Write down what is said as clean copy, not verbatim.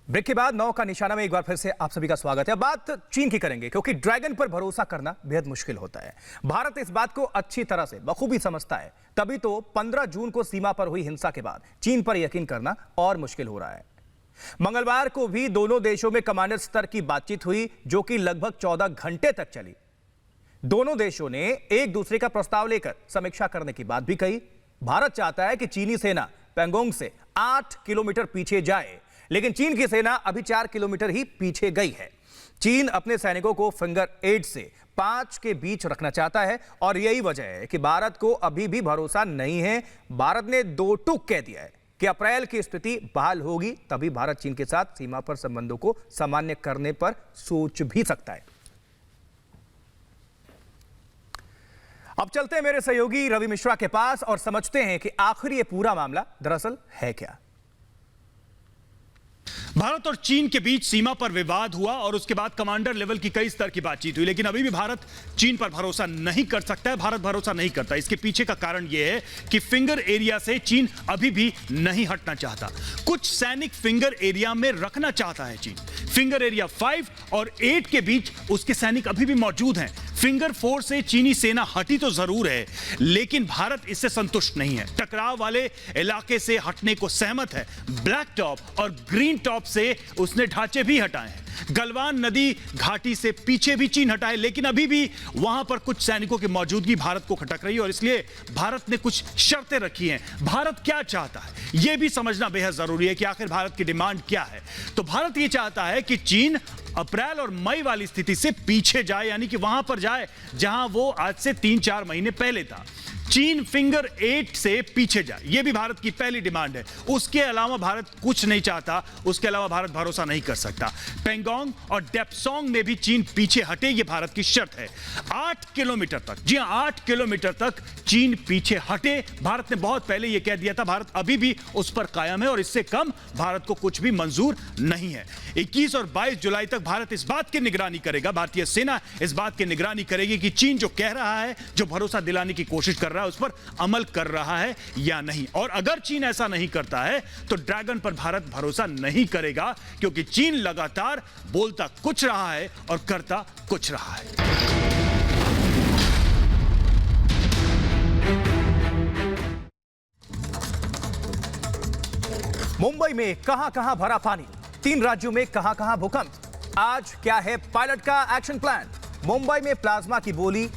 Break के बाद 9 का निशाना में एक बार फिर से आप सभी का स्वागत है। बात चीन की करेंगे क्योंकि ड्रैगन पर भरोसा करना बेहद मुश्किल होता है। भारत इस बात को अच्छी तरह से बखूबी समझता है, तभी तो 15 जून को सीमा पर हुई हिंसा के बाद चीन पर यकीन करना और मुश्किल हो रहा है। मंगलवार को भी दोनों देशों में कमांडर स्तर की बातचीत हुई, जो कि लगभग 14 घंटे तक चली। दोनों देशों ने एक दूसरे का प्रस्ताव लेकर समीक्षा करने की बात भी कही। भारत चाहता है कि चीनी सेना पैंगोंग से 8 किलोमीटर पीछे जाए, लेकिन चीन की सेना अभी 4 किलोमीटर ही पीछे गई है। चीन अपने सैनिकों को फिंगर 8 से 5 के बीच रखना चाहता है और यही वजह है कि भारत को अभी भी भरोसा नहीं है। भारत ने दो टूक कह दिया है कि अप्रैल की स्थिति बहाल होगी, तभी भारत चीन के साथ सीमा पर संबंधों को सामान्य करने पर सोच भी सकता है। अब चलते हैं मेरे सहयोगी रवि मिश्रा के पास और समझते हैं कि आखिर ये पूरा मामला दरअसल है क्या। भारत और चीन के बीच सीमा पर विवाद हुआ और उसके बाद कमांडर लेवल की कई स्तर की बातचीत हुई, लेकिन अभी भी भारत चीन पर भरोसा नहीं कर सकता है। भारत भरोसा नहीं करता। इसके पीछे का कारण यह है कि फिंगर एरिया से चीन अभी भी नहीं हटना चाहता। कुछ सैनिक फिंगर एरिया में रखना चाहता है चीन। फिंगर एरिया 5 और 8 के बीच उसके सैनिक अभी भी मौजूद हैं। फिंगर 4 से चीनी सेना हटी तो जरूर है, लेकिन भारत इससे संतुष्ट नहीं है। टकराव वाले इलाके से हटने को सहमत है। ब्लैक टॉप और ग्रीन टॉप से उसने ढांचे भी हटाए हैं। गलवान नदी घाटी से पीछे भी चीन हटा है, लेकिन अभी भी वहां पर कुछ सैनिकों की मौजूदगी भारत को खटक रही है और इसलिए भारत ने कुछ शर्तें रखी हैं। भारत क्या चाहता है यह भी समझना बेहद जरूरी है कि आखिर भारत की डिमांड क्या है। तो भारत यह चाहता है कि चीन अप्रैल और मई वाली स्थिति से पीछे जाए, यानी कि वहां पर जाए जहां वो आज से 3-4 महीने पहले था। चीन फिंगर 8 से पीछे जाए, यह भी भारत की पहली डिमांड है। उसके अलावा भारत कुछ नहीं चाहता, उसके अलावा भारत भरोसा नहीं कर सकता। पेंगोंग और डेप्सोंग में भी चीन पीछे हटे, यह भारत की शर्त है। 8 किलोमीटर तक, जी हां 8 किलोमीटर तक चीन पीछे हटे। भारत ने बहुत पहले यह कह दिया था, भारत अभी भी उस पर कायम है और इससे कम भारत को कुछ भी मंजूर नहीं है। 21 और 22 जुलाई तक भारत इस बात की निगरानी करेगा, भारतीय सेना इस बात की निगरानी करेगी कि चीन जो कह रहा है, जो भरोसा दिलाने की कोशिश कर रहा है, उस पर अमल कर रहा है या नहीं। और अगर चीन ऐसा नहीं करता है तो ड्रैगन पर भारत भरोसा नहीं करेगा, क्योंकि चीन लगातार बोलता कुछ रहा है और करता कुछ रहा है। मुंबई में कहां-कहां भरा पानी, 3 राज्यों में कहां-कहां भूकंप। आज क्या है पायलट का एक्शन प्लान? मुंबई में प्लाज्मा की बोली